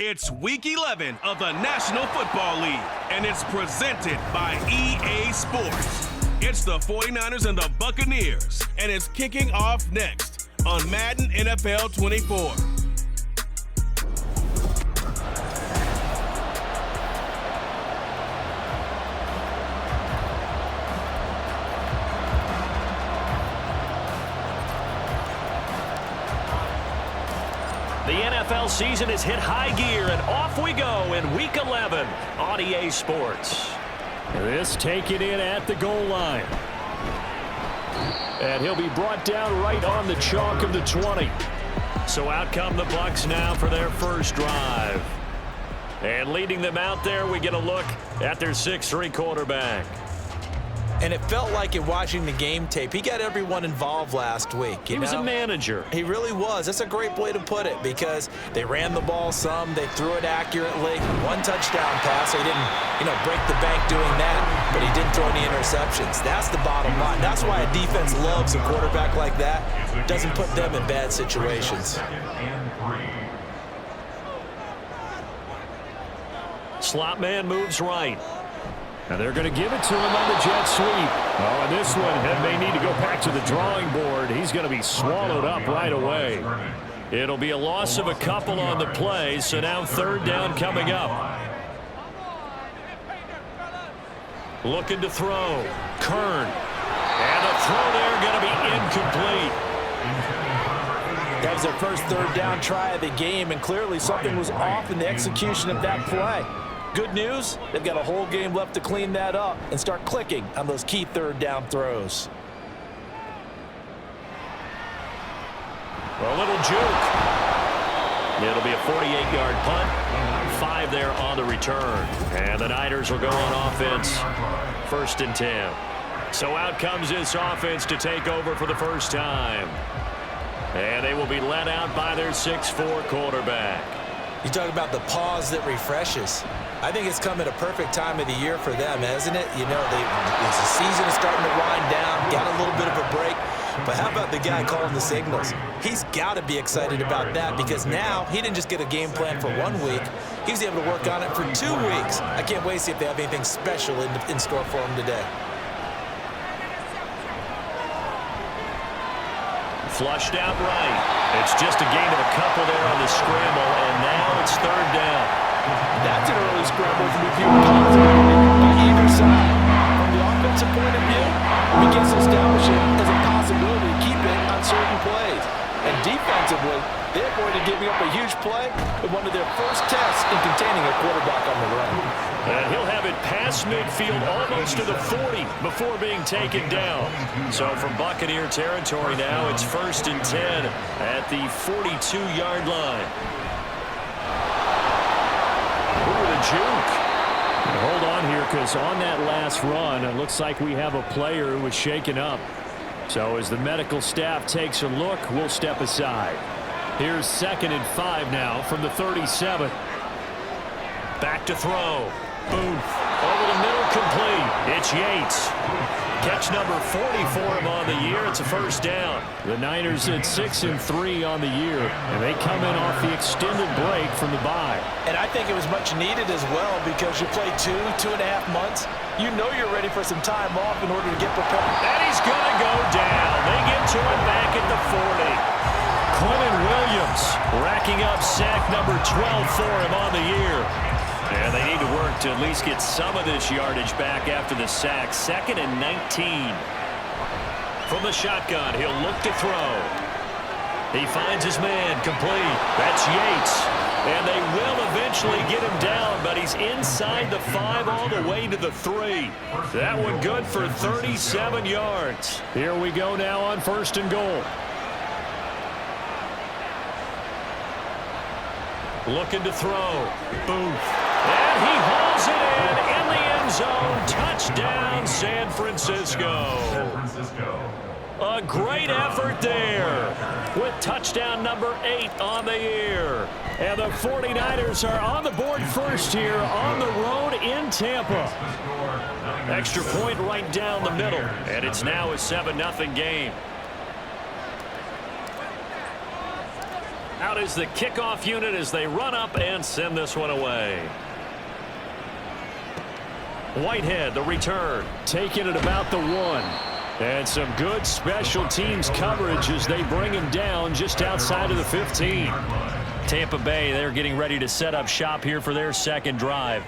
It's Week 11 of the National Football League, and it's presented by EA Sports. It's the 49ers and the Buccaneers, and it's kicking off next on Madden NFL 24. The NFL season has hit high gear, and off we go in Week 11 on EA Sports. This taken in at the goal line. And he'll be brought down right on the chalk of the 20. So out come the Bucs now for their first drive. And leading them out there, we get a look at their 6'3" quarterback. And it felt like in watching the game tape, he got everyone involved last week. He was a manager. He really was. That's a great way to put it because they ran the ball some, they threw it accurately. One touchdown pass, so he didn't, break the bank doing that, but he didn't throw any interceptions. That's the bottom line. That's why a defense loves a quarterback like that. Doesn't put them in bad situations. Slot man moves right. And they're going to give it to him on the jet sweep. Oh, and this one may need to go back to the drawing board. He's going to be swallowed up right away. It'll be a loss of a couple on the play, so now third down coming up. Looking to throw. Kern. And the throw there going to be incomplete. That was their first third down try of the game, and clearly something was off in the execution of that play. Good news, they've got a whole game left to clean that up and start clicking on those key third down throws. A little juke. It'll be a 48-yard punt. 5 there on the return. And the Niners will go on offense. 1st and 10. So out comes this offense to take over for the first time. And they will be led out by their 6'4" quarterback. You talk about the pause that refreshes. I think it's come at a perfect time of the year for them, hasn't it? The season is starting to wind down, got a little bit of a break. But how about the guy calling the signals? He's got to be excited about that because now he didn't just get a game plan for 1 week. He was able to work on it for 2 weeks. I can't wait to see if they have anything special in store for him today. Flushed out right. It's just a gain of a couple there on the scramble, and now it's third down. That's an early scramble from a few positive by either side. From the offensive point of view, it begins to establish it as a possibility to keep it on certain plays. And defensively, they're going to give me up a huge play with one of their first tests in containing a quarterback on the run. And he'll have it past midfield almost to the 40 before being taken down. So from Buccaneer territory now, it's 1st and 10 at the 42-yard line. Ooh, the juke. Hold on here because on that last run, it looks like we have a player who was shaken up. So as the medical staff takes a look, we'll step aside. Here's 2nd and 5 now from the 37. Back to throw. Booth. Over the middle, complete. It's Yates. Catch number 40 for him on the year. It's a first down. The Niners at 6-3 on the year, and they come in off the extended break from the bye. And I think it was much needed as well because you play 2.5 months. You know you're ready for some time off in order to get prepared. And he's going to go down. They get to him back at the 40. Quentin Williams racking up sack number 12 for him on the year. And they need to work to at least get some of this yardage back after the sack. 2nd and 19. From the shotgun, he'll look to throw. He finds his man, complete. That's Yates. And they will eventually get him down, but he's inside the 5 all the way to the 3. That one good for 37 yards. Here we go now on 1st and goal. Looking to throw. Booth. And he hauls it in the end zone. Touchdown, San Francisco. A great effort there with touchdown number 8 on the year. And the 49ers are on the board first here on the road in Tampa. Extra point right down the middle. And it's now a 7-0 game. Out is the kickoff unit as they run up and send this one away. Whitehead, the return. Taking it about the 1. And some good special teams coverage as they bring him down just outside of the 15. Tampa Bay, they're getting ready to set up shop here for their second drive.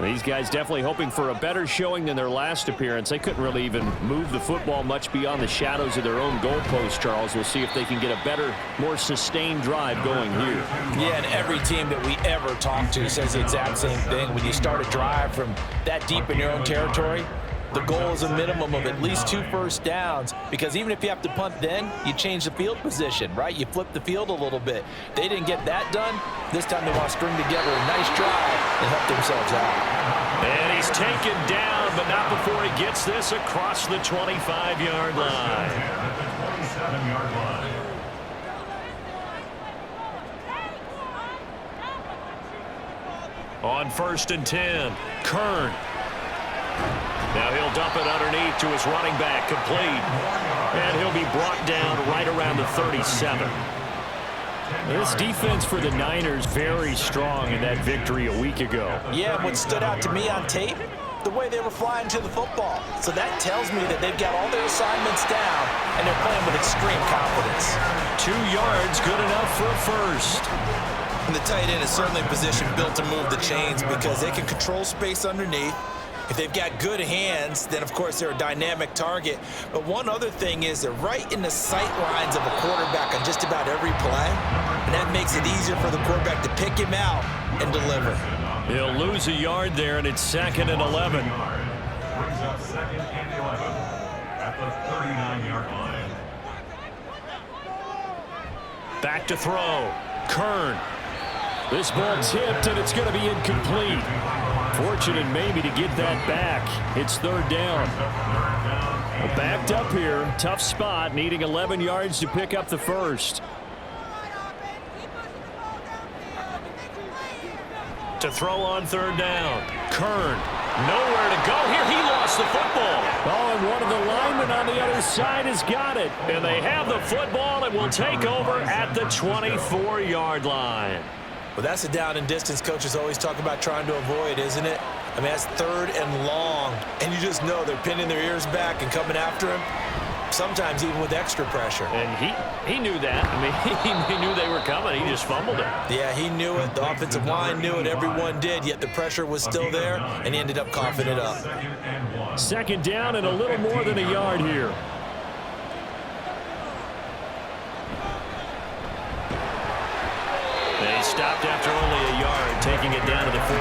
These guys definitely hoping for a better showing than their last appearance. They couldn't really even move the football much beyond the shadows of their own goalpost, Charles. We'll see if they can get a better, more sustained drive going here. Yeah, and every team that we ever talk to says the exact same thing. When you start a drive from that deep in your own territory, the goal is a minimum of at least 2 first downs, because even if you have to punt then, you change the field position, right? You flip the field a little bit. They didn't get that done. This time they want to string together a nice drive and help themselves out. And he's taken down, but not before he gets this across the 25-yard line. 27-yard line. On 1st and 10, Kern. Now he'll dump it underneath to his running back, complete. And he'll be brought down right around the 37. This defense for the Niners very strong in that victory a week ago. Yeah, what stood out to me on tape, the way they were flying to the football. So that tells me that they've got all their assignments down, and they're playing with extreme confidence. 2 yards, good enough for a first. And the tight end is certainly a position built to move the chains because they can control space underneath. If they've got good hands, then of course they're a dynamic target. But one other thing is they're right in the sight lines of a quarterback on just about every play. And that makes it easier for the quarterback to pick him out and deliver. He'll lose a yard there, and it's 2nd and 11. Brings up 2nd and 11 at the 39-yard line. Back to throw. Kern. This ball tipped, and it's going to be incomplete. Fortunate maybe to get that back. It's 3rd down. Well, backed up here. Tough spot, needing 11 yards to pick up the first. To throw on 3rd down. Kern. Nowhere to go here. He lost the football. Oh, and one of the linemen on the other side has got it. And they have the football and will take over at the 24-yard line. Well, that's a down and distance coaches always talk about trying to avoid, isn't it? I mean, that's 3rd and long. And you just know they're pinning their ears back and coming after him, sometimes even with extra pressure. And he knew that. I mean, he knew they were coming. He just fumbled it. Yeah, he knew it. The offensive line knew it. Everyone did, yet the pressure was still there, and he ended up coughing it up. 2nd down and a little more than a yard here. They stopped after only a yard, taking it down to the 14.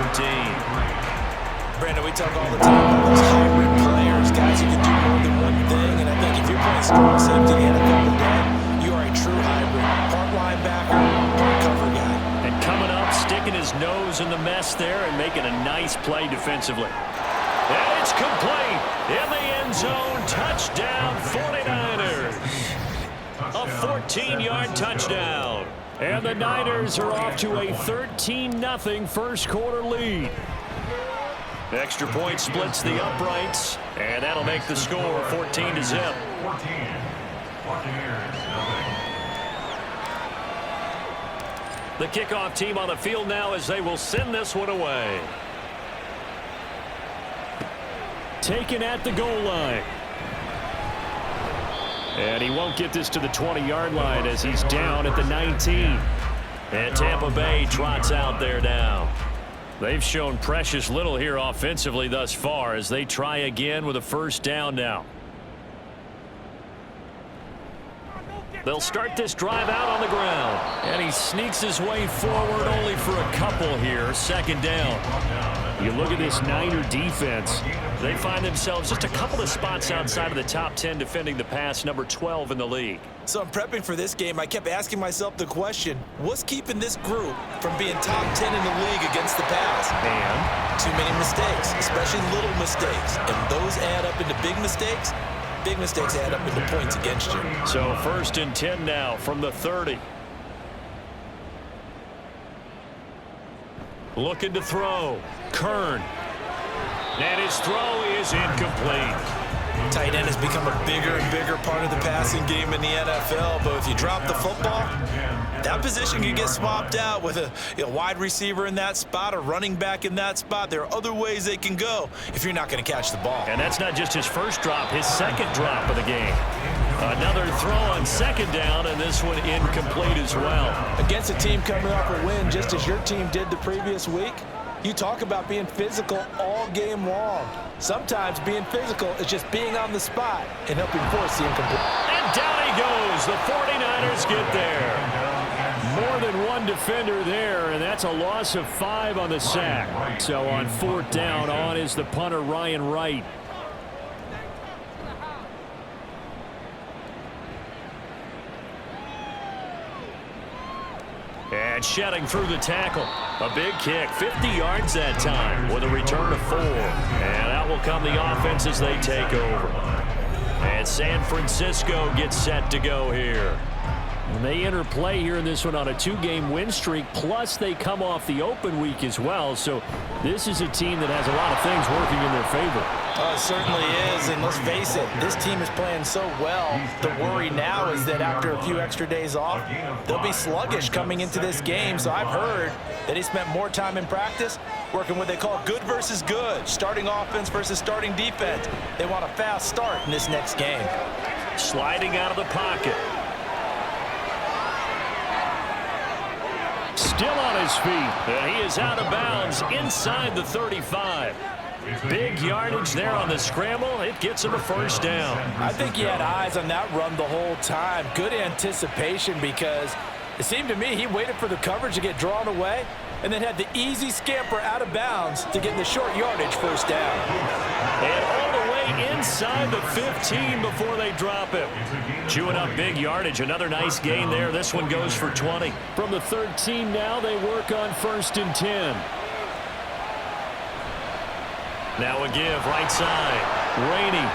Brandon, we talk all the time about those hybrid players, guys who can do more than one thing, and I think if you're playing strong safety in the NFL today, you are a true hybrid. Part linebacker, part cover guy. And coming up, sticking his nose in the mess there and making a nice play defensively. And it's complete. In the end zone, touchdown 49ers. A 14-yard touchdown. And the Niners are off to a 13-0 first quarter lead. Extra point splits the uprights, and that'll make the score 14-0. 14. Buccaneers. The kickoff team on the field now as they will send this one away. Taken at the goal line. And he won't get this to the 20-yard line as he's down at the 19. And Tampa Bay trots out there now. They've shown precious little here offensively thus far as they try again with a 1st down now. They'll start this drive out on the ground. And he sneaks his way forward only for a couple here. 2nd down. You look at this Niner defense. They find themselves just a couple of spots outside of the top 10 defending the pass, number 12 in the league. So I'm prepping for this game. I kept asking myself the question, what's keeping this group from being top 10 in the league against the pass? And too many mistakes, especially little mistakes. And those add up into big mistakes. Big mistakes add up into points against you. So 1st and 10 now from the 30. Looking to throw. Kern. And his throw is incomplete. Tight end has become a bigger and bigger part of the passing game in the NFL, but if you drop the football, that position can get swapped out with a wide receiver in that spot, a running back in that spot. There are other ways they can go if you're not going to catch the ball. And that's not just his first drop, his second drop of the game. Another throw on second down, and this one incomplete as well. Against a team coming off a win, just as your team did the previous week, you talk about being physical all game long. Sometimes being physical is just being on the spot and helping force the incomplete. And down he goes. The 49ers get there. More than one defender there, and that's a loss of 5 on the sack. So on 4th down, on is the punter, Ryan Wright. And shedding through the tackle. A big kick, 50 yards that time with a return of 4. And out will come the offense as they take over. And San Francisco gets set to go here. And they enter play here in this one on a 2-game win streak, plus they come off the open week as well. So this is a team that has a lot of things working in their favor. Oh, it certainly is, and let's face it, this team is playing so well. The worry now is that after a few extra days off, they'll be sluggish coming into this game. So I've heard that he spent more time in practice working what they call good versus good, starting offense versus starting defense. They want a fast start in this next game. Sliding out of the pocket. Still on his feet, and he is out of bounds inside the 35. Big yardage there on the scramble. It gets him a first down. I think he had eyes on that run the whole time. Good anticipation, because it seemed to me he waited for the coverage to get drawn away and then had the easy scamper out of bounds to get the short yardage first down. And all the way inside the 15 before they drop him. Chewing up big yardage. Another nice gain there. This one goes for 20. From the 13 now, they work on 1st and 10. Now a give right side. Rainey.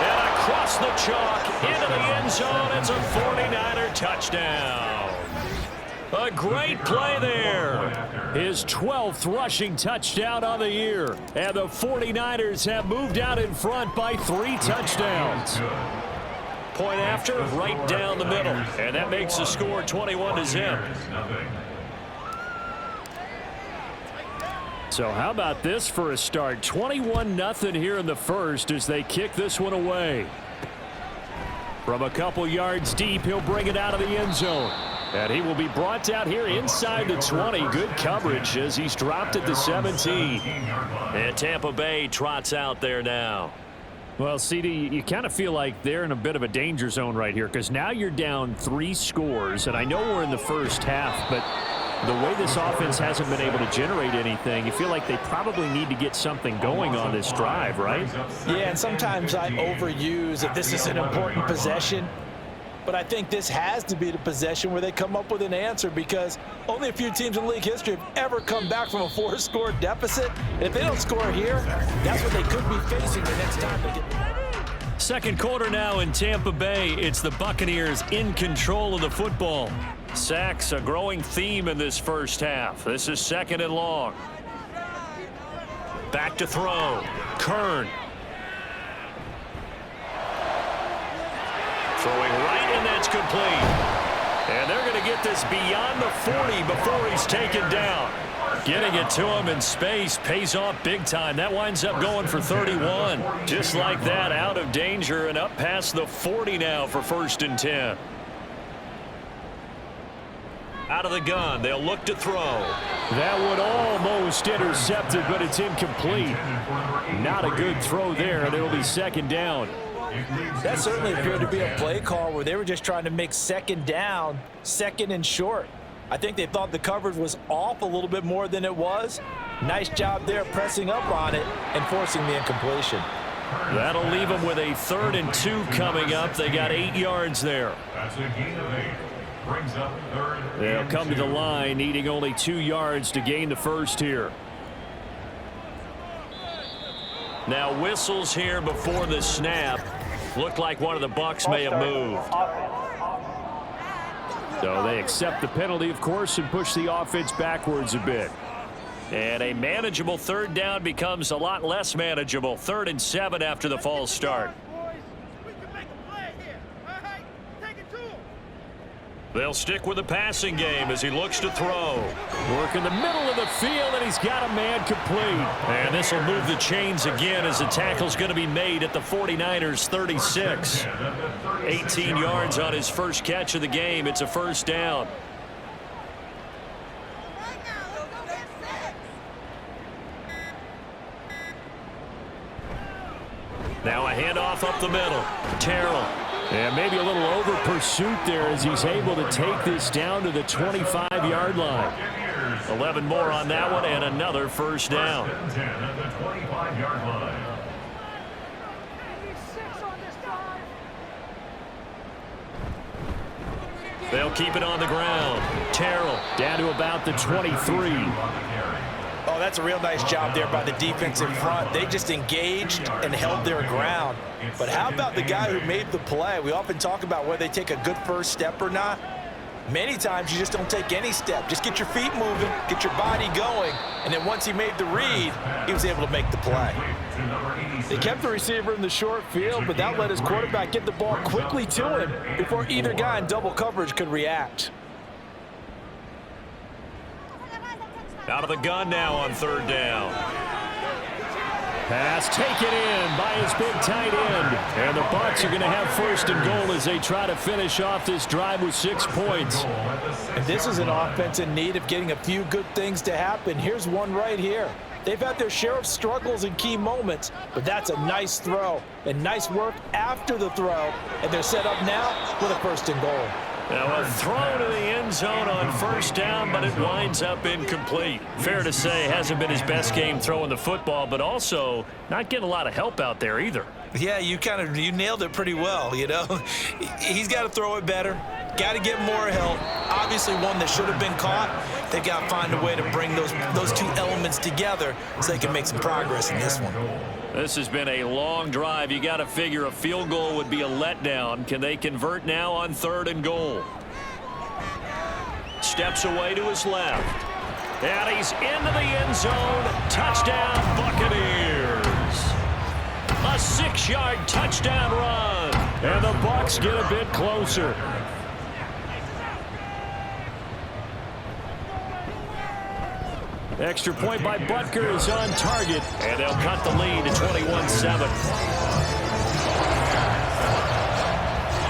And across the chalk into the end zone. It's a 49er touchdown. A great play there. His 12th rushing touchdown on the year. And the 49ers have moved out in front by 3 touchdowns. Point after, right down the middle. And that makes the score 21-0. So how about this for a start? 21-0 here in the first as they kick this one away. From a couple yards deep, he'll bring it out of the end zone. And he will be brought out here inside the 20. Good coverage as he's dropped at the 17. And Tampa Bay trots out there now. Well, CD, you kind of feel like they're in a bit of a danger zone right here, because now you're down 3 scores. And I know we're in the first half, but the way this offense hasn't been able to generate anything, you feel like they probably need to get something going on this drive, right? Yeah, and sometimes I overuse if this is an important possession. But I think this has to be the possession where they come up with an answer, because only a few teams in league history have ever come back from a 4-score deficit. And if they don't score here, that's what they could be facing the next time they get. Second quarter now in Tampa Bay. It's the Buccaneers in control of the football. Sacks a growing theme in this first half. This is 2nd and long. Back to throw. Kern. Throwing right, and that's complete. And they're going to get this beyond the 40 before he's taken down. Getting it to him in space pays off big time. That winds up going for 31. Just like that, out of danger and up past the 40 now for 1st and 10. Out of the gun, they'll look to throw. That one almost intercepted, but it's incomplete. Not a good throw there, and it'll be 2nd down. That certainly appeared to be a play call where they were just trying to make 2nd down, 2nd and short. I think they thought the coverage was off a little bit more than it was. Nice job there pressing up on it and forcing the incompletion. That'll leave them with a 3rd and 2 coming up. They got 8 yards there. That's a gain of 8. Brings up 3rd. They'll come to the line, needing only 2 yards to gain the first here. Now whistles here before the snap. Looked like one of the Bucs may have moved. So they accept the penalty, of course, and push the offense backwards a bit. And a manageable third down becomes a lot less manageable. 3rd and 7 after the false start. They'll stick with the passing game as he looks to throw. Work in the middle of the field, and he's got a man complete. And this will move the chains again as the tackle's going to be made at the 49ers 36. 18 yards on his first catch of the game. It's a first down. Now a handoff up the middle. Terrell. And maybe a little over pursuit there as he's able to take this down to the 25-yard line. 11 more on that one and another first down. 10 at the 25-yard line. They'll keep it on the ground. Terrell Down to about the 23. Oh, that's a real nice job there by the defense in front. They just engaged and held their ground. But how about the guy who made the play? We often talk about whether they take a good first step or not. Many times you just don't take any step. Just get your feet moving, get your body going, and then once he made the read, he was able to make the play. They kept the receiver in the short field, but that let his quarterback get the ball quickly to him before either guy in double coverage could react. out of the gun now on 3rd down. Pass taken in by his big tight end. And the Bucs are going to have 1st and goal as they try to finish off this drive with 6 points. And this is an offense in need of getting a few good things to happen. Here's one right here. They've had their share of struggles in key moments, but that's a nice throw and nice work after the throw. And they're set up now with a 1st and goal. Now a throw to the end zone on 1st down, but it winds up incomplete. Fair to say, hasn't been his best game throwing the football, but also not getting a lot of help out there either. Yeah, you nailed it pretty well, you know. He's got to throw it better. Got to get more help. Obviously one that should have been caught. They got to find a way to bring those two elements together so they can make some progress in this one. This has been a long drive. You got to figure a field goal would be a letdown. Can they convert now on 3rd and goal? Steps away to his left. And he's into the end zone. Touchdown, Buccaneers. A 6-yard touchdown run. And the Bucs get a bit closer. Extra point by Butker is on target. And they'll cut the lead to 21-7.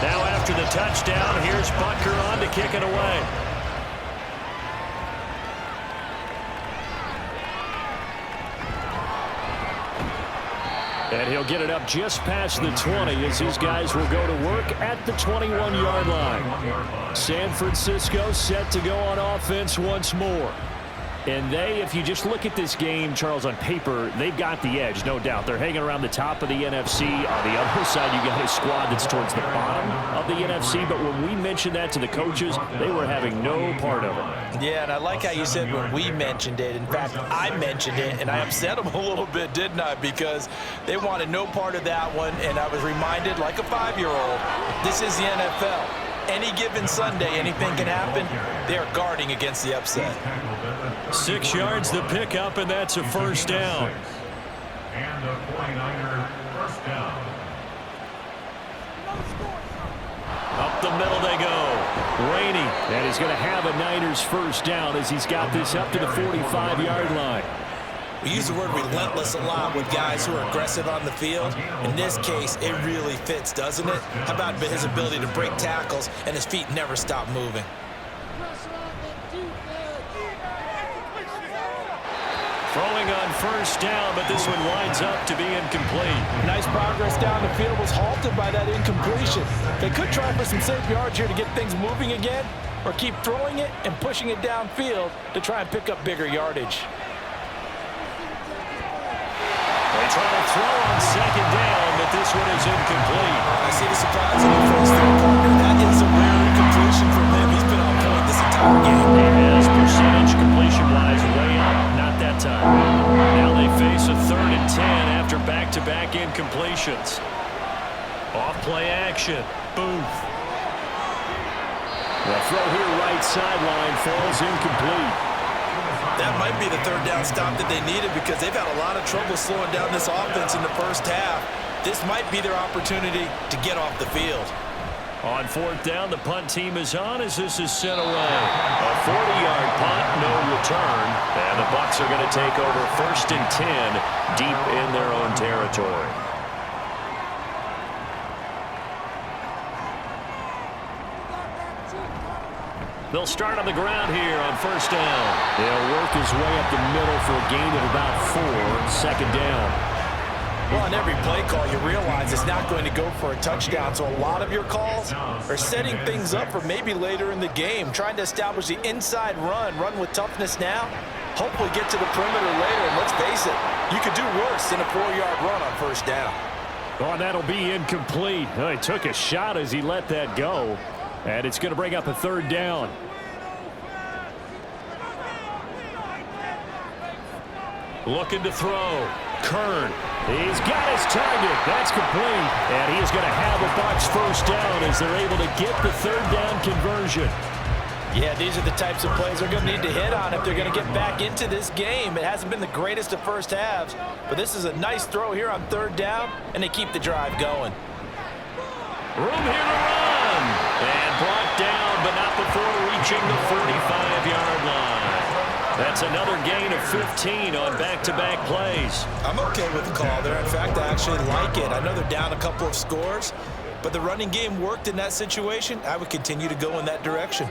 Now after the touchdown, here's Butker on to kick it away. And he'll get it up just past the 20 as these guys will go to work at the 21-yard line. San Francisco set to go on offense once more. And they, if you just look at this game, Charles, on paper, they've got the edge, no doubt. They're hanging around the top of the NFC. On the other side, you got a squad that's towards the bottom of the NFC. But when we mentioned that to the coaches, they were having no part of it. Yeah, and I like how you said when we mentioned it. In fact, I mentioned it, and I upset them a little bit, didn't I? Because they wanted no part of that one, and I was reminded, like a 5-year-old, this is the NFL. Any given Sunday, anything can happen. They're guarding against the upset. 6 yards the pickup, and that's a 1st down. And the 49er 1st down. Up the middle they go. Rainey. And he's going to have a Niners 1st down as he's got this up to the 45-yard line. We use the word relentless a lot with guys who are aggressive on the field. In this case, it really fits, doesn't it? How about his ability to break tackles and his feet never stop moving? Throwing on 1st down, but this one winds up to be incomplete. Nice progress down the field was halted by that incompletion. They could try for some safe yards here to get things moving again, or keep throwing it and pushing it downfield to try and pick up bigger yardage. They try to throw on 2nd down, but this one is incomplete. I see the surprise in the first throw, partner. That is a rare incompletion from him. He's been on point this entire game. His percentage completion-wise way up, not that time. Now they face a 3rd and 10 after back-to-back incompletions. Off-play action. Booth. The throw here right sideline falls incomplete. That might be the third down stop that they needed because they've had a lot of trouble slowing down this offense in the first half. This might be their opportunity to get off the field. On fourth down, the punt team is on as this is sent away. A 40-yard punt, no return. And the Bucs are going to take over 1st and 10 deep in their own territory. They'll start on the ground here on 1st down. They'll work his way up the middle for a gain of about 4, 2nd down. Well, on every play call, you realize it's not going to go for a touchdown. So a lot of your calls are setting things up for maybe later in the game, trying to establish the inside run with toughness now, hopefully get to the perimeter later. And let's face it, you could do worse than a 4-yard run on 1st down. Oh, that'll be incomplete. Oh, he took a shot as he let that go. And it's going to bring up a 3rd down. Looking to throw. Kern. He's got his target. That's complete. And he is going to have a Bucs 1st down as they're able to get the 3rd down conversion. Yeah, these are the types of plays they're going to need to hit on if they're going to get back into this game. It hasn't been the greatest of first halves, but this is a nice throw here on 3rd down, and they keep the drive going. Room here to run. And brought down, but not before reaching the 45-yard line. That's another gain of 15 on back-to-back plays. I'm okay with the call there. In fact, I actually like it. I know they're down a couple of scores, but the running game worked in that situation. I would continue to go in that direction.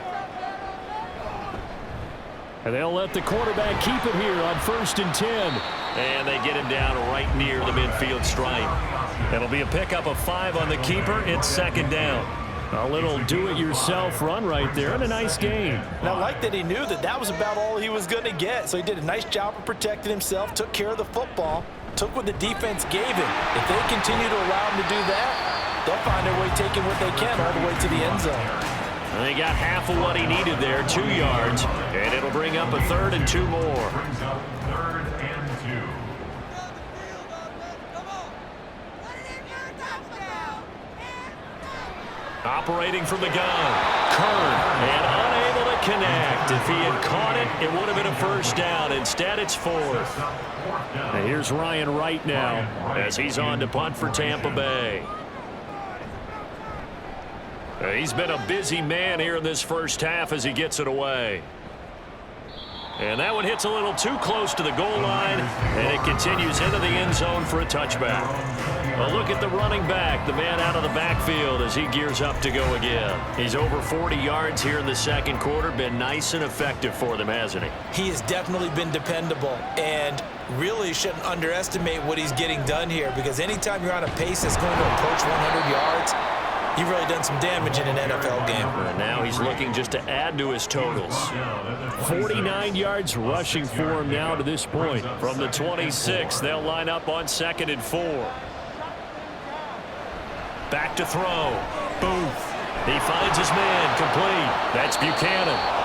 And they'll let the quarterback keep it here on 1st and 10. And they get him down right near the midfield stripe. It'll be a pickup of 5 on the keeper. It's 2nd down. A little do-it-yourself run right there, and a nice game. And I like that he knew that that was about all he was going to get. So he did a nice job of protecting himself, took care of the football, took what the defense gave him. If they continue to allow him to do that, they'll find their way taking what they can all the way to the end zone. And he got half of what he needed there, 2 yards. And it'll bring up a 3rd and 2 more. Brings up 3rd and 2. Operating from the gun. Kern. And unable to connect. If he had caught it, it would have been a 1st down. Instead, it's 4th. And here's Ryan Wright now as he's on to punt for Tampa Bay. He's been a busy man here in this first half as he gets it away. And that one hits a little too close to the goal line, and it continues into the end zone for a touchback. A look at the running back, the man out of the backfield as he gears up to go again. He's over 40 yards here in the 2nd quarter. Been nice and effective for them, hasn't he? He has definitely been dependable, and really shouldn't underestimate what he's getting done here, because anytime you're on a pace that's going to approach 100 yards, you've really done some damage in an NFL game. And now he's looking just to add to his totals. 49 yards rushing for him now to this point. From the 26, they'll line up on 2nd and 4. Back to throw. Booth. He finds his man complete. That's Buchanan.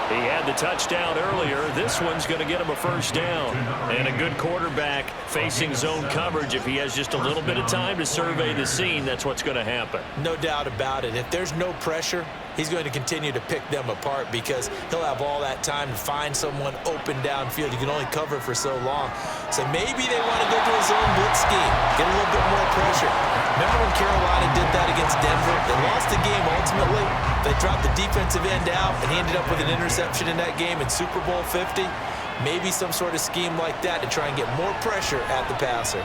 He had the touchdown earlier. This one's going to get him a 1st down. And a good quarterback facing zone coverage. If he has just a little bit of time to survey the scene, that's what's going to happen. No doubt about it. If there's no pressure, he's going to continue to pick them apart because he'll have all that time to find someone open downfield. You can only cover for so long. So maybe they want to go to a zone blitz scheme, get a little bit more pressure. Remember when Carolina did that against Denver? They lost the game ultimately. They dropped the defensive end out, and he ended up with an interception in that game in Super Bowl 50. Maybe some sort of scheme like that to try and get more pressure at the passer.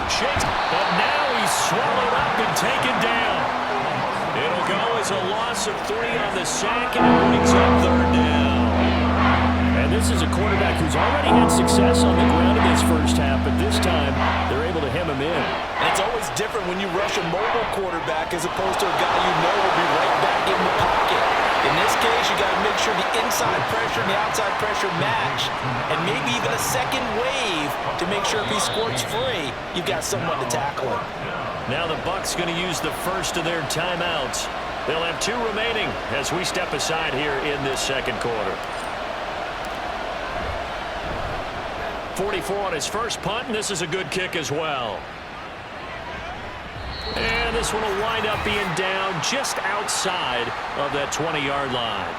Shakes, but now he's swallowed up and taken down. It'll go as a loss of 3 on the sack, and it brings up 3rd down. And this is a quarterback who's already had success on the ground in this first half, but this time they're able to hem him in. And it's always different when you rush a mobile quarterback as opposed to a guy you know will be right back in the pocket. In this case, you got to make sure the inside pressure and the outside pressure match, and maybe even a second wave to make sure if he squirts free, you've got someone to tackle him. Now the Bucs going to use the first of their timeouts. They'll have 2 remaining as we step aside here in this 2nd quarter. 44 on his first punt, and this is a good kick as well. And this one will wind up being down just outside of that 20-yard line.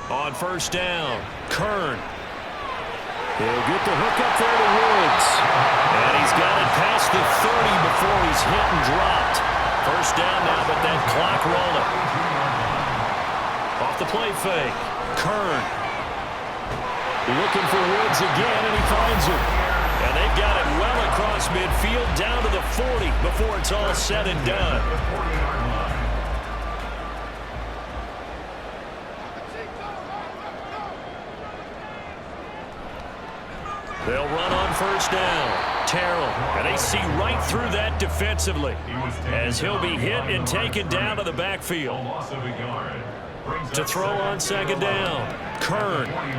On first down, Kern. He'll get the hook up there to Woods. And he's got it past the 30 before he's hit and dropped. First down now, but that clock rolling. Off the play fake, Kern. Looking for Woods again, and he finds him. And they've got it well across midfield, down to the 40 before it's all said and done. They'll run on first down. Terrell, and they see right through that defensively as he'll be hit and taken down to the backfield. To throw on second down, Kern. And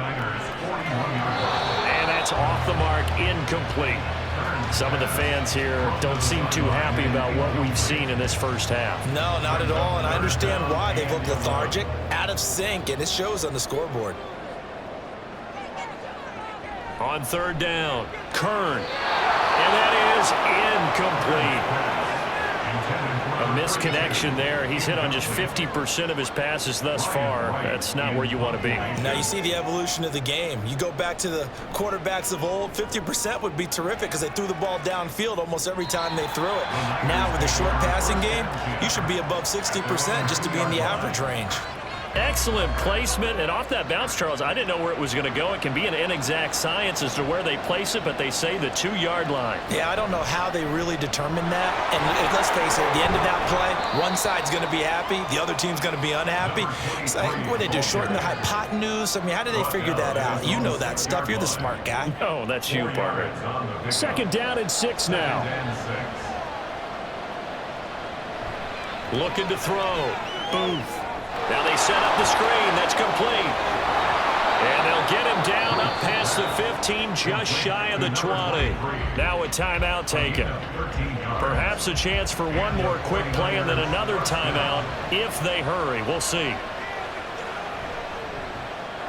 that's off the mark, incomplete. Some of the fans here don't seem too happy about what we've seen in this first half. No, not at all, and I understand why. They look lethargic, out of sync, and it shows on the scoreboard. On third down, Kern. And that is incomplete. A misconnection there. He's hit on just 50% of his passes thus far. That's not where you want to be. Now you see the evolution of the game. You go back to the quarterbacks of old, 50% would be terrific because they threw the ball downfield almost every time they threw it. Now with the short passing game, you should be above 60% just to be in the average range. Excellent placement, and off that bounce, Charles, I didn't know where it was going to go. It can be an inexact science as to where they place it, but they say the 2-yard line. Yeah, I don't know how they really determine that. And let's face it, at the end of that play, one side's going to be happy, the other team's going to be unhappy. It's like, what do they do, shorten the hypotenuse? I mean, how do they figure that out? You know that stuff. You're the smart guy. Oh, that's you, partner. Second down and 6 now. Looking to throw. Booth. Now they set up the screen. That's complete. And they'll get him down up past the 15, just shy of the 20. Now a timeout taken. Perhaps a chance for one more quick play and then another timeout if they hurry. We'll see.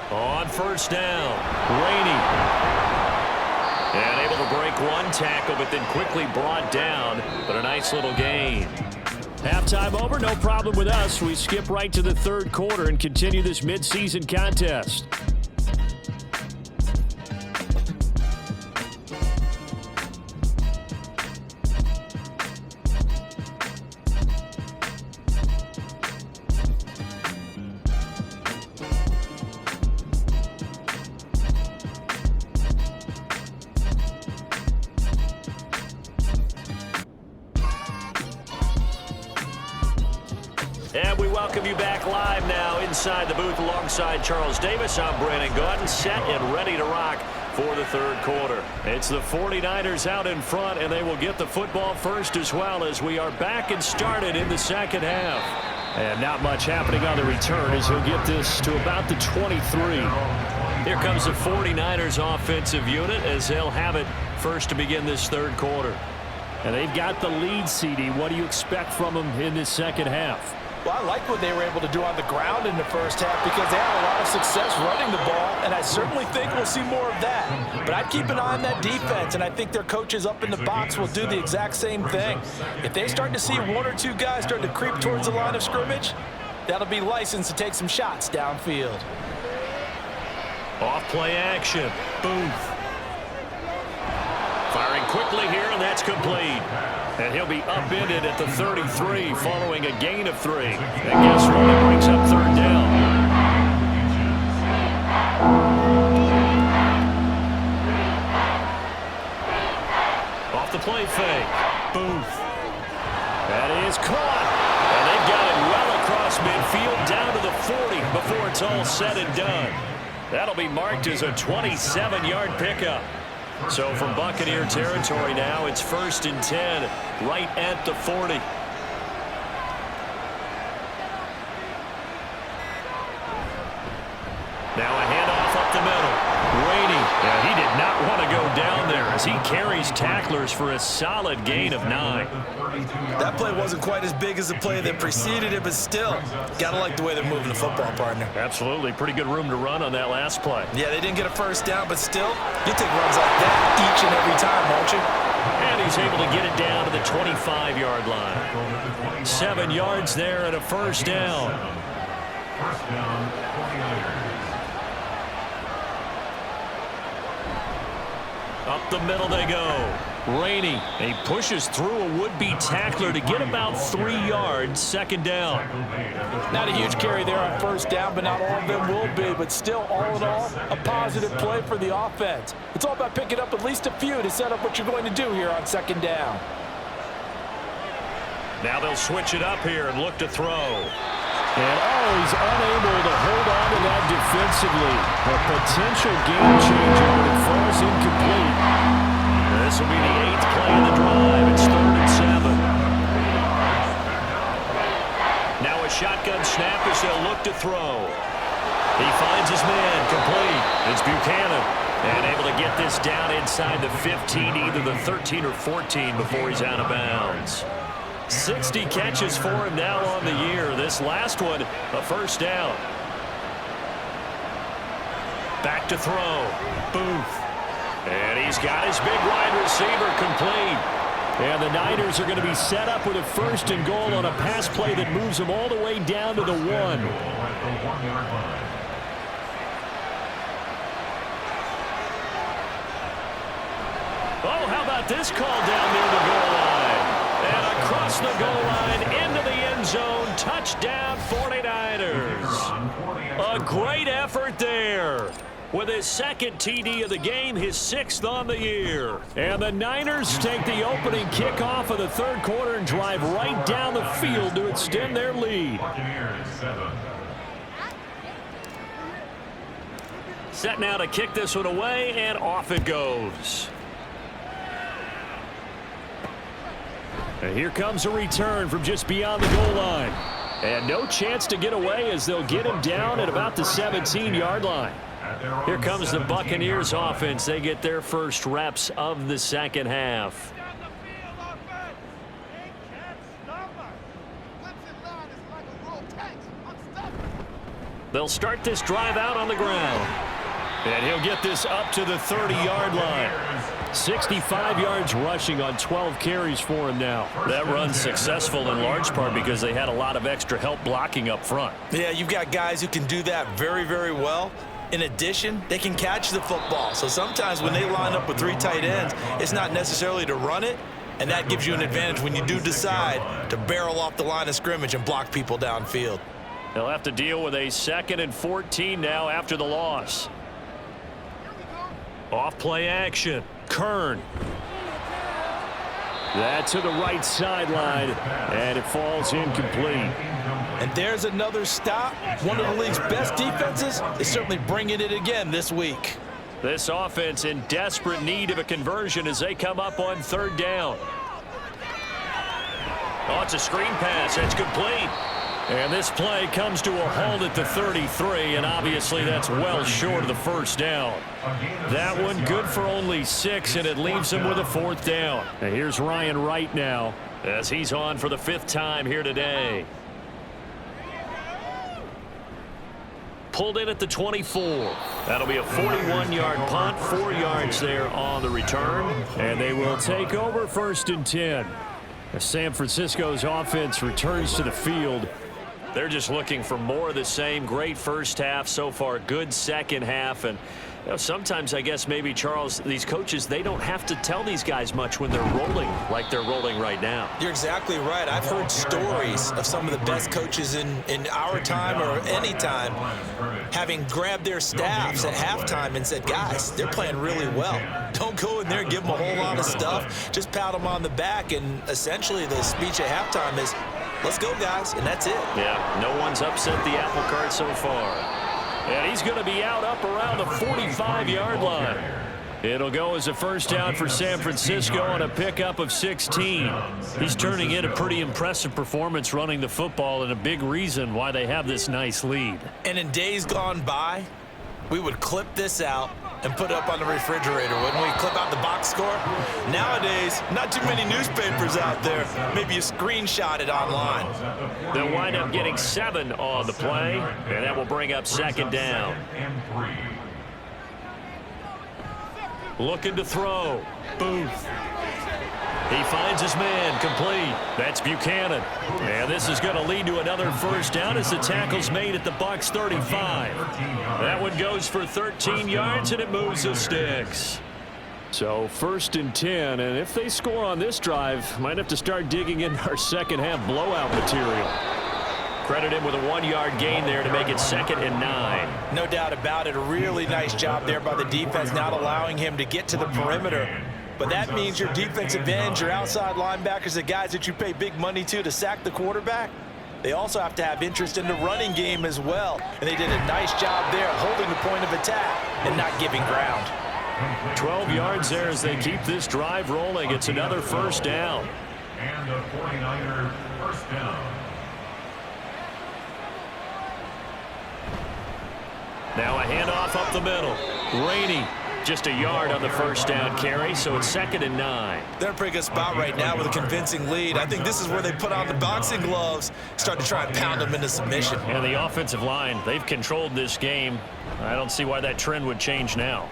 On first down, Rainey. And able to break one tackle, but then quickly brought down. But a nice little gain. Halftime over, no problem with us. We skip right to the third quarter and continue this midseason contest. And we welcome you back live now inside the booth alongside Charles Davis. I'm Brandon Gordon, set and ready to rock for the third quarter. It's the 49ers out in front, and they will get the football first as well as we are back and started in the second half. And not much happening on the return as he'll get this to about the 23. Here comes the 49ers offensive unit as they'll have it first to begin this third quarter. And they've got the lead, CD. What do you expect from them in this second half? Well, I like what they were able to do on the ground in the first half because they had a lot of success running the ball, and I certainly think we'll see more of that. But I'd keep an eye on that defense, and I think their coaches up in the box will do the exact same thing. If they start to see one or two guys start to creep towards the line of scrimmage, that'll be licensed to take some shots downfield. Off play action. Booth. Firing quickly here, and that's complete. And he'll be upended at the 33 following a gain of 3. And guess what? It brings up third down. Off the play fake. Booth. That is caught. And they've got it well across midfield down to the 40 before it's all said and done. That'll be marked as a 27-yard pickup. So from Buccaneer territory now, it's 1st and 10, right at the 40. Now a handoff up the middle. Rainey, and he did not want to go down there as he carries tacklers for a solid gain of 9. That play wasn't quite as big as the play that preceded it, but still, gotta like the way they're moving the football, partner. Absolutely. Pretty good room to run on that last play. Yeah, they didn't get a first down, but still, you take runs like that each and every time, won't you? And he's able to get it down to the 25-yard line. 7 yards there and a first down. First down, 49ers. Up the middle they go. Rainey, he pushes through a would-be tackler to get about 3 yards, second down. Not a huge carry there on first down, but not all of them will be. But still, all in all, a positive play for the offense. It's all about picking up at least a few to set up what you're going to do here on second down. Now they'll switch it up here and look to throw. And he's unable to hold on to that defensively. A potential game changer, but it falls incomplete. This will be the 8th play of the drive. It's 3rd and 7. Now a shotgun snap as they'll look to throw. He finds his man, complete. It's Buchanan. And able to get this down inside the 15, either the 13 or 14 before he's out of bounds. 60 catches for him now on the year. This last one, a first down. Back to throw. Booth. And he's got his big wide receiver complete. And the Niners are going to be set up with a 1st and goal on a pass play that moves them all the way down to the 1. Oh, how about this call down near the goal line? And across the goal line into the end zone. Touchdown 49ers. A great effort there. With his 2nd TD of the game, his 6th on the year. And the Niners take the opening kickoff of the 3rd quarter and drive right down the field to extend their lead. Set now to kick this one away, and off it goes. And here comes a return from just beyond the goal line. And no chance to get away as they'll get him down at about the 17-yard line. Here comes the Buccaneers offense. They get their first reps of the second half. They'll start this drive out on the ground. And he'll get this up to the 30-yard line. 65 yards rushing on 12 carries for him now. That run's successful in large part because they had a lot of extra help blocking up front. Yeah, you've got guys who can do that very, very well. In addition, they can catch the football. So sometimes when they line up with 3 tight ends, it's not necessarily to run it, and that gives you an advantage when you do decide to barrel off the line of scrimmage and block people downfield. They'll have to deal with a 2nd and 14 now after the loss. Off play action. Kern. That to the right sideline, and it falls incomplete. And there's another stop. One of the league's best defenses is certainly bringing it again this week. This offense in desperate need of a conversion as they come up on 3rd down. Oh, it's a screen pass. It's complete. And this play comes to a halt at the 33, and obviously that's well short of the first down. That one good for only 6, and it leaves him with a 4th down. And here's Ryan Wright now as he's on for the 5th time here today. Pulled in at the 24. That'll be a 41-yard punt, 4 yards there on the return. And they will take over 1st and 10. As San Francisco's offense returns to the field. They're just looking for more of the same. Great first half so far. Good second half. And you know, sometimes I guess maybe, Charles, these coaches, they don't have to tell these guys much when they're rolling like they're rolling right now. You're exactly right. I've heard stories of some of the best coaches in our time or any time having grabbed their staffs at halftime and said, guys, they're playing really well. Don't go in there and give them a whole lot of stuff. Just pat them on the back. And essentially the speech at halftime is, let's go, guys, and that's it. Yeah, no one's upset the apple cart so far. And he's going to be out up around the 45-yard line. It'll go as a first down for San Francisco on a pickup of 16. He's turning in a pretty impressive performance running the football, and a big reason why they have this nice lead. And in days gone by, we would clip this out and put it up on the refrigerator, wouldn't we? Clip out the box score. Nowadays, not too many newspapers out there. Maybe you screenshot it online. They'll wind up getting 7 on the play, and that will bring up 2nd down. Looking to throw. Booth. He finds his man, complete. That's Buchanan. And this is going to lead to another first down as the tackle's made at the Bucs 35. That one goes for 13 yards, and it moves the sticks. So 1st and 10, and if they score on this drive, might have to start digging in our second half blowout material. Credit him with a 1-yard gain there to make it 2nd and 9. No doubt about it. A really nice job there by the defense, not allowing him to get to the perimeter. But that means your defensive ends, your outside linebackers, the guys that you pay big money to sack the quarterback, they also have to have interest in the running game as well. And they did a nice job there holding the point of attack and not giving ground. 12 yards there as they keep this drive rolling. It's another 1st down. And the 49ers 1st down. Now a handoff up the middle. Rainey just a yard on the 1st down carry, so it's 2nd and 9. They're in a pretty good spot right now with a convincing lead. I think this is where they put on the boxing gloves, start to try and pound them into submission. And the offensive line, they've controlled this game. I don't see why that trend would change now.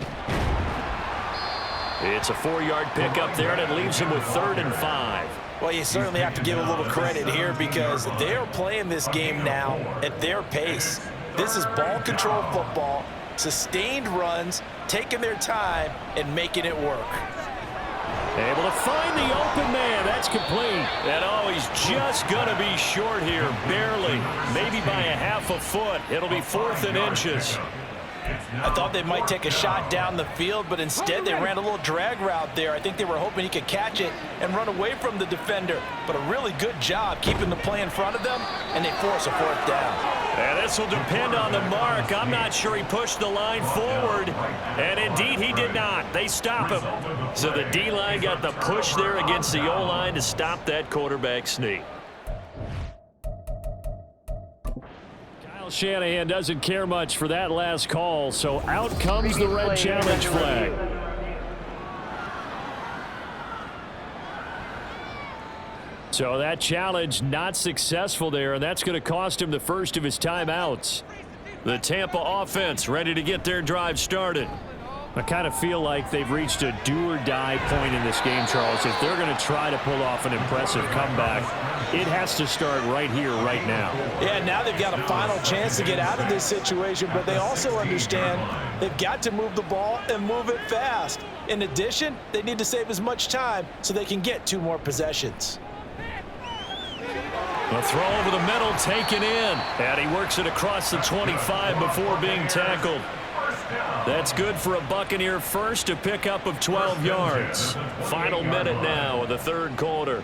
It's a 4-yard pickup there, and it leaves him with 3rd and 5. Well, you certainly have to give a little credit here because they're playing this game now at their pace. This is ball control football, sustained runs, taking their time, and making it work. Able to find the open man. That's complete. And he's just going to be short here, barely, maybe by a half a foot. It'll be 4th and inches. I thought they might take a shot down the field, but instead they ran a little drag route there. I think they were hoping he could catch it and run away from the defender. But a really good job keeping the play in front of them, and they force a 4th down. And this will depend on the mark. I'm not sure he pushed the line forward. And indeed, he did not. They stop him. So the D-line got the push there against the O-line to stop that quarterback sneak. Kyle Shanahan doesn't care much for that last call, so out comes the red challenge flag. So that challenge not successful there, and that's going to cost him the first of his timeouts. The Tampa offense ready to get their drive started. I kind of feel like they've reached a do-or-die point in this game, Charles. If they're going to try to pull off an impressive comeback, it has to start right here, right now. Yeah, now they've got a final chance to get out of this situation, but they also understand they've got to move the ball and move it fast. In addition, they need to save as much time so they can get 2 more possessions. A throw over the middle taken in, and he works it across the 25 before being tackled. That's good for a Buccaneer first, a pickup of 12 yards. Final minute now of the 3rd quarter.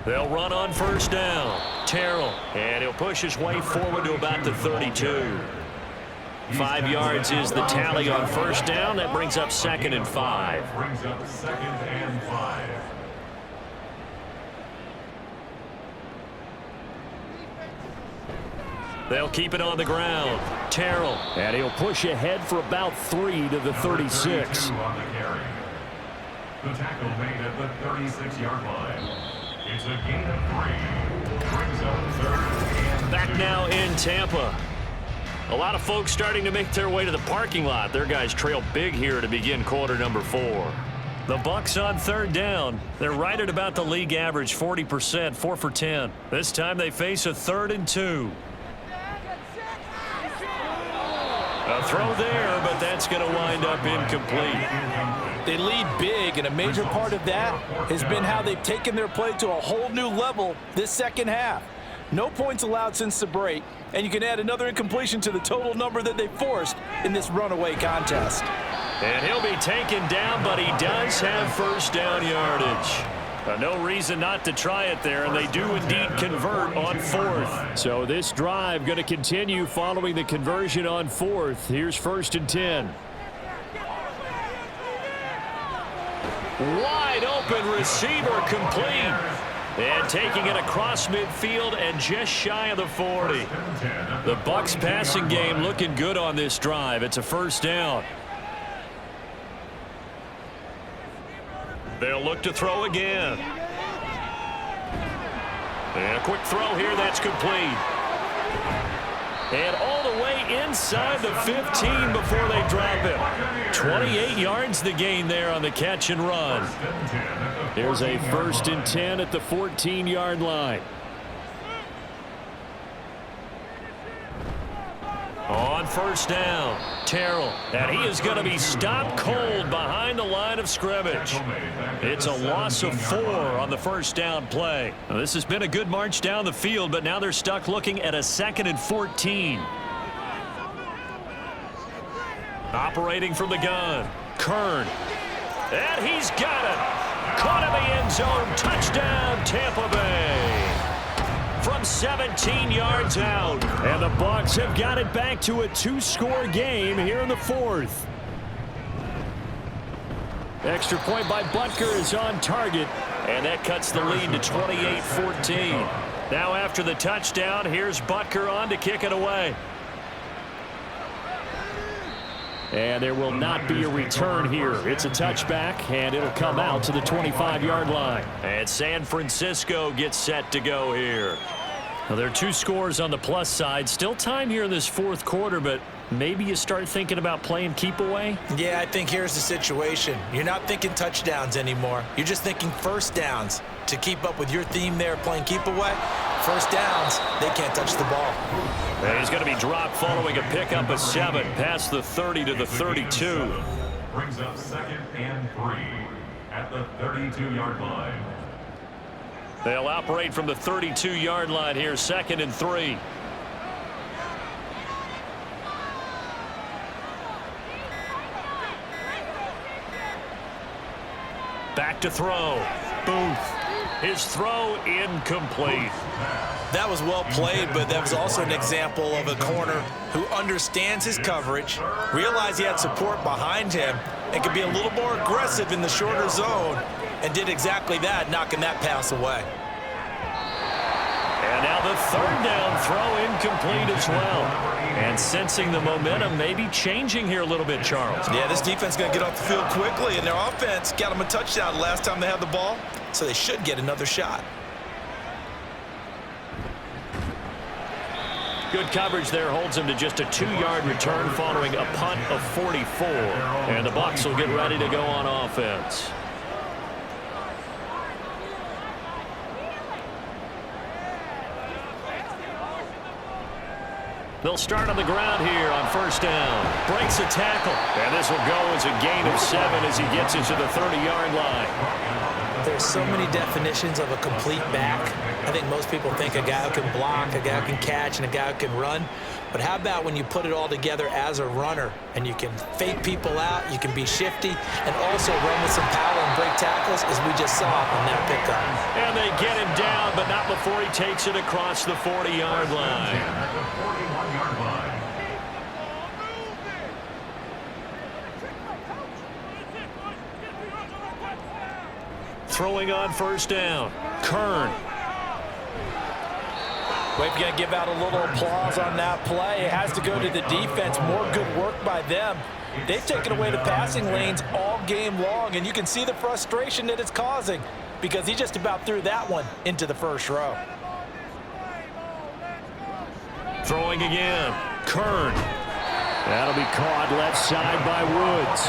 They'll run on 1st down. Terrell, and he'll push his way forward to about the 32. 5 yards is the tally on 1st down. That brings up 2nd and 5. Brings up 2nd and 5. They'll keep it on the ground. Terrell. And he'll push ahead for about 3 to the 36. On the carry. The tackle made at the 36-yard line. It's a gain of 3. Brings up 3rd and Back now in Tampa. A lot of folks starting to make their way to the parking lot. Their guys trail big here to begin quarter number 4. The Bucs on 3rd down. They're right at about the league average, 40%, 4 for 10. This time they face a 3rd and 2. A throw there, but that's going to wind up incomplete. They lead big, and a major part of that has been how they've taken their play to a whole new level this second half. No points allowed since the break, and you can add another incompletion to the total number that they forced in this runaway contest. And he'll be taken down, but he does have 1st down yardage. No reason not to try it there, and they do indeed convert on 4th. So this drive going to continue following the conversion on 4th. Here's 1st and 10. Wide open receiver complete. And taking it across midfield and just shy of the 40. The Bucs passing game looking good on this drive. It's a 1st down. They'll look to throw again. And a quick throw here, that's complete. And all the way inside the 15 before they drop it. 28 yards the gain there on the catch and run. Here's a 1st and 10 at the 14-yard line. On first down. Terrell, and he is going to be stopped cold behind the line of scrimmage. It's a loss of 4 on the first down play. Now, this has been a good march down the field, but now they're stuck looking at a 2nd and 14. Operating from the gun, Kern. And he's got it. Caught in the end zone. Touchdown, Tampa Bay. From 17 yards out. And the Bucs have got it back to a 2-score game here in the 4th. Extra point by Butker is on target. And that cuts the lead to 28-14. Now after the touchdown, here's Butker on to kick it away. And there will not be a return here. It's a touchback, and it'll come out to the 25-yard line. And San Francisco gets set to go here. Well, there are 2 scores on the plus side. Still time here in this 4th quarter, but maybe you start thinking about playing keep away? Yeah, I think here's the situation. You're not thinking touchdowns anymore. You're just thinking first downs. To keep up with your theme there, playing keep away, first downs, they can't touch the ball. And he's going to be dropped following a pickup of 7 past the 30 to the 32. Brings up 2nd and 3 at the 32-yard line. They'll operate from the 32-yard line here, 2nd and 3. Back to throw. Booth. His throw incomplete. That was well played, but that was also an example of a corner who understands his coverage, realized he had support behind him, and could be a little more aggressive in the shorter zone, and did exactly that, knocking that pass away. And now the 3rd down throw incomplete as well. And sensing the momentum maybe changing here a little bit, Charles. Yeah, this defense is going to get off the field quickly, and their offense got them a touchdown last time they had the ball, so they should get another shot. Good coverage there holds him to just a 2-yard return following a punt of 44. And the Bucs will get ready to go on offense. They'll start on the ground here on first down. Breaks a tackle. And this will go as a gain of 7 as he gets into the 30-yard line. There's so many definitions of a complete back. I think most people think a guy who can block, a guy who can catch, and a guy who can run. But how about when you put it all together as a runner and you can fake people out, you can be shifty, and also run with some power and break tackles, as we just saw on that pickup. And they get him down, but not before he takes it across the 40-yard line. Throwing on first down, Kern. Well, if you're going to give out a little applause on that play, it has to go to the defense. More good work by them. They've taken away the passing lanes all game long, and you can see the frustration that it's causing because he just about threw that one into the first row. Throwing again, Kern. That'll be caught left side by Woods.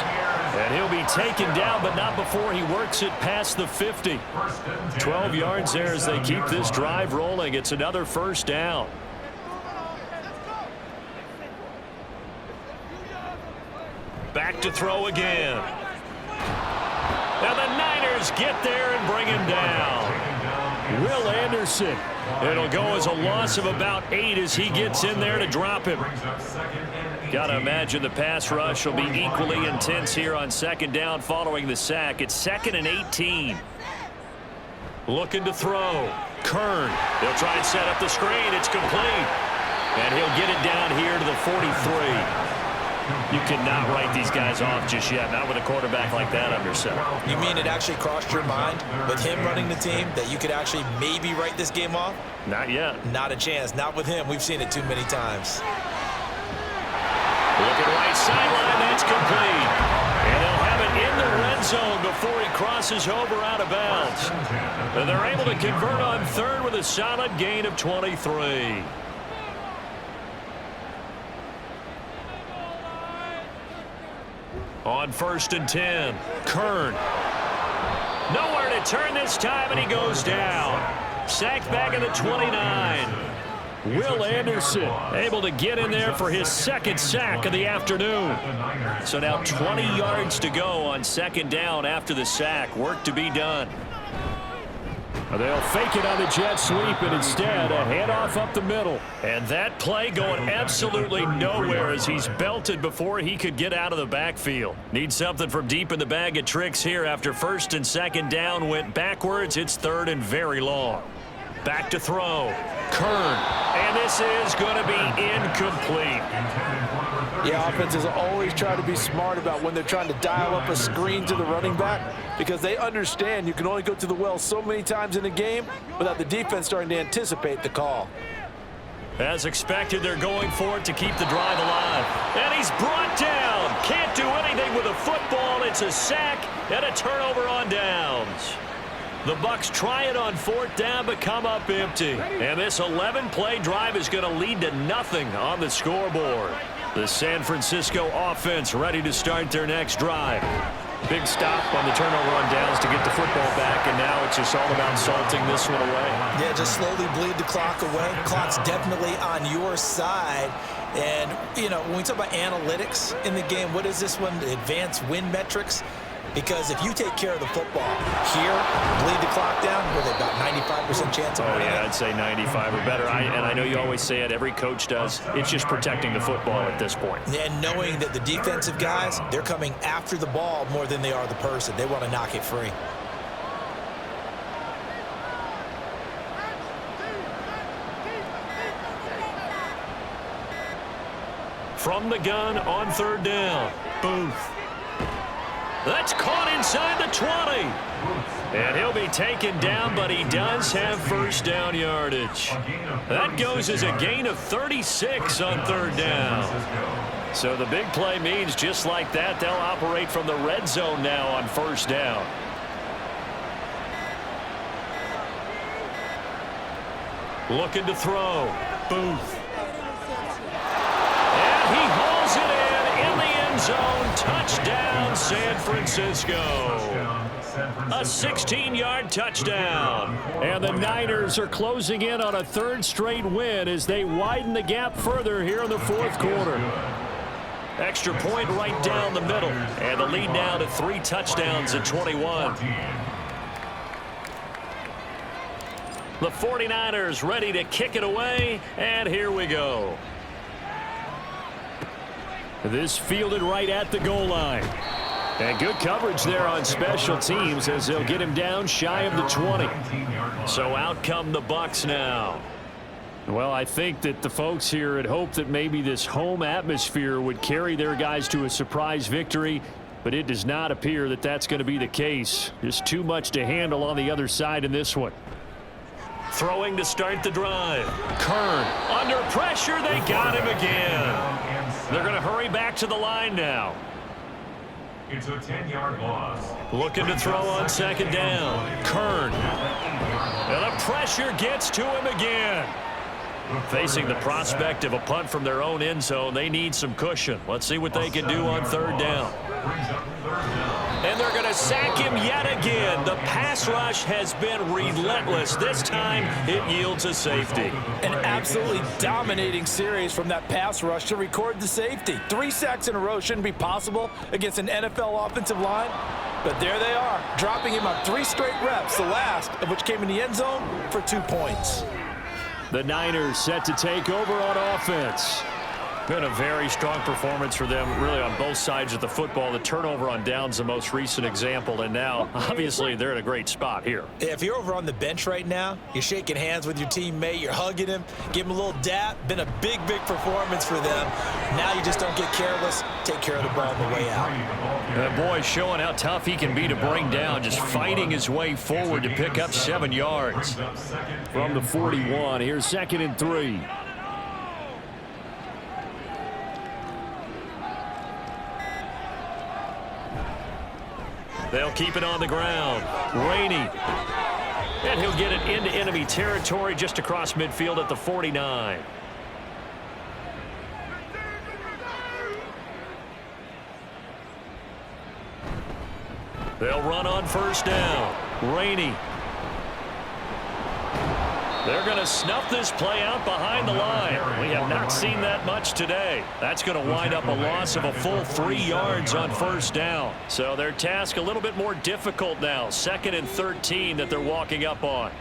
And he'll be taken down, but not before he works it past the 50. 12 yards there as they keep this drive rolling. It's another first down. Back to throw again. And the Niners get there and bring him down. Will Anderson. It'll go as a loss of about 8 as he gets in there to drop him. Got to imagine the pass rush will be equally intense here on second down following the sack. It's 2nd and 18. Looking to throw. Kern. They'll try and set up the screen. It's complete. And he'll get it down here to the 43. You cannot write these guys off just yet, not with a quarterback like that under center. You mean it actually crossed your mind with him running the team that you could actually maybe write this game off? Not yet. Not a chance. Not with him. We've seen it too many times. Looking right sideline, that's complete. And they'll have it in the red zone before he crosses over out of bounds. And they're able to convert on third with a solid gain of 23. On 1st and 10, Kern. Nowhere to turn this time, and he goes down. Sacked back at the 29. Will Anderson able to get in there for his second sack of the afternoon. So now 20 yards to go on second down after the sack. Work to be done. They'll fake it on the jet sweep, and instead a handoff up the middle. And that play going absolutely nowhere as he's belted before he could get out of the backfield. Need something from deep in the bag of tricks here after first and second down went backwards. It's third and very long. Back to throw. Kern. And this is going to be incomplete. Yeah, offenses always try to be smart about when they're trying to dial up a screen to the running back because they understand you can only go to the well so many times in a game without the defense starting to anticipate the call. As expected, they're going for it to keep the drive alive. And he's brought down. Can't do anything with a football. It's a sack and a turnover on downs. The Bucs try it on fourth down but come up empty. And this 11-play drive is going to lead to nothing on the scoreboard. The San Francisco offense ready to start their next drive. Big stop on the turnover on downs to get the football back, and now it's just all about salting this one away. Yeah, just slowly bleed the clock away. Clock's definitely on your side. And, you know, when we talk about analytics in the game, what is this one? Advanced win metrics? Because if you take care of the football here, bleed the clock down, with about 95% chance of winning. I'd say 95 or better. And I know you always say it, every coach does. It's just protecting the football at this point. And knowing that the defensive guys, they're coming after the ball more than they are the person. They want to knock it free. From the gun on third down. Booth. That's caught inside the 20. And he'll be taken down, but he does have first down yardage. That goes as a gain of 36 on third down. So the big play means just like that, they'll operate from the red zone now on first down. Looking to throw. Booth. And he hauls it in the end zone. Touchdown, San Francisco. A 16-yard touchdown. And the Niners are closing in on a third straight win as they widen the gap further here in the fourth quarter. Extra point right down the middle. And the lead now to 3 touchdowns at 21. The 49ers ready to kick it away. And here we go. This fielded right at the goal line. And good coverage there on special teams as they'll get him down shy of the 20. So out come the Bucs now. Well, I think that the folks here had hoped that maybe this home atmosphere would carry their guys to a surprise victory, but it does not appear that that's going to be the case. Just too much to handle on the other side in this one. Throwing to start the drive. Kern under pressure. They got him again. They're going to hurry back to the line now. It's a 10-yard loss. Looking to throw on second down. Kern. And the pressure gets to him again. Facing the prospect of a punt from their own end zone, they need some cushion. Let's see what they can do on third down. And they're going to sack him yet again. The pass rush has been relentless. This time, it yields a safety. An absolutely dominating series from that pass rush to record the safety. 3 sacks in a row shouldn't be possible against an NFL offensive line. But there they are, dropping him on 3 straight reps, the last of which came in the end zone for 2 points. The Niners set to take over on offense. Been a very strong performance for them, really, on both sides of the football. The turnover on downs, the most recent example, and now, obviously, they're in a great spot here. If you're over on the bench right now, you're shaking hands with your teammate, you're hugging him, give him a little dap. Been a big, big performance for them. Now you just don't get careless. Take care of the ball on the way out. That boy showing how tough he can be to bring down, just fighting his way forward to pick up 7 yards. From the 41, here's 2nd and 3. They'll keep it on the ground. Rainey. And he'll get it into enemy territory just across midfield at the 49. They'll run on first down. Rainey. They're going to snuff this play out behind the line. We have not seen that much today. That's going to wind up a loss of a full 3 yards on first down. So their task a little bit more difficult now. 2nd and 13 that they're walking up on.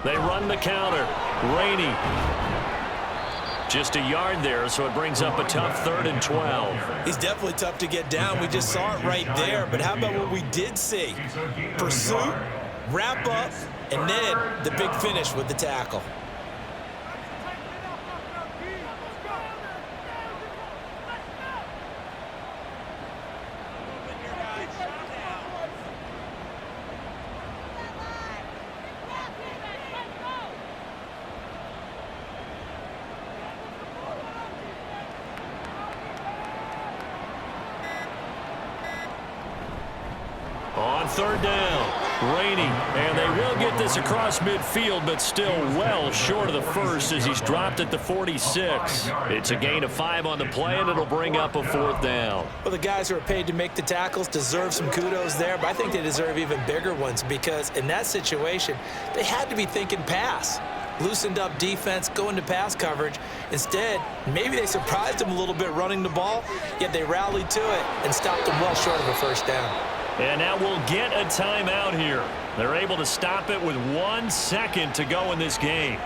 They run the counter. Rainey. Just a yard there, so it brings up a tough 3rd and 12. He's definitely tough to get down. We just saw it right there. But how about what we did see? Pursuit, wrap up, and then the big finish with the tackle. On 3rd down, Rainey, and they will get this across midfield, but still well short of the first as he's dropped at the 46. It's a gain of 5 on the play, and it'll bring up a 4th down. Well, the guys who are paid to make the tackles deserve some kudos there, but I think they deserve even bigger ones because in that situation, they had to be thinking pass. Loosened up defense, going to pass coverage. Instead, maybe they surprised them a little bit running the ball, yet they rallied to it and stopped them well short of a first down. And now we'll get a timeout here. They're able to stop it with 1 second to go in this game.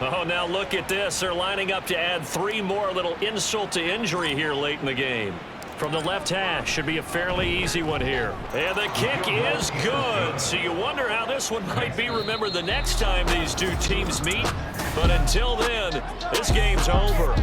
Oh, now look at this. They're lining up to add 3 more, a little insult to injury here late in the game. From the left hash, should be a fairly easy one here. And the kick is good. So you wonder how this one might be remembered the next time these two teams meet. But until then, this game's over.